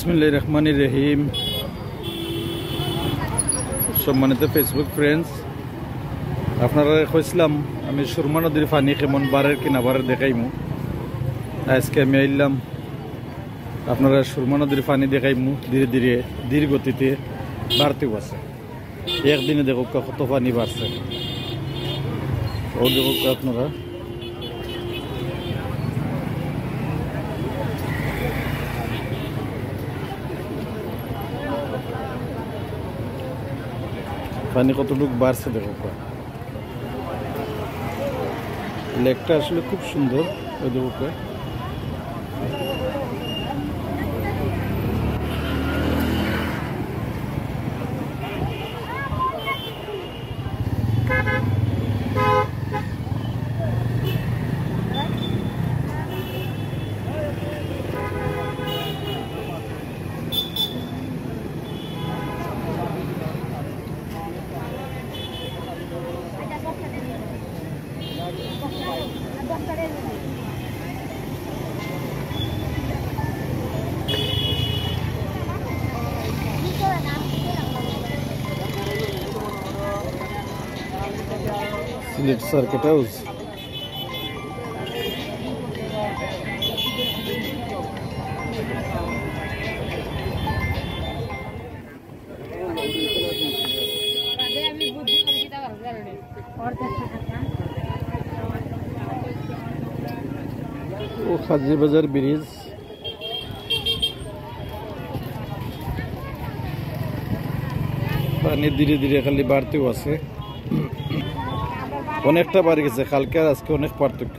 বিসমিল্লাহির রহমানির রহিম। সম্মানিত ফেসবুক ফ্রেন্ডস, আপনারা কইছিলাম আমি সুরমা নদীর পানি কেমন বারের কিনা বারের দেখাইমু। আজকে আমি আইলাম আপনারা সুরমা নদীর পানি দেখাইমু। ধীরে ধীরে ধীর গতিতে বাড়তেও আছে। একদিনে দেখো কত পানি বাড়ছে, ও দেখো আপনারা। পানি কতটুকু বাড়ছে দেখো। লেকটা আসলে খুব সুন্দর। ওই দেখো সিলেট সার্কিট হাউস। ও হাজির বাজার ব্রিজ। পানি ধীরে ধীরে খালি বাড়তেও আছে, অনেকটা বাড়ি গেছে। কালকে আর আজকে অনেক পার্থক্য।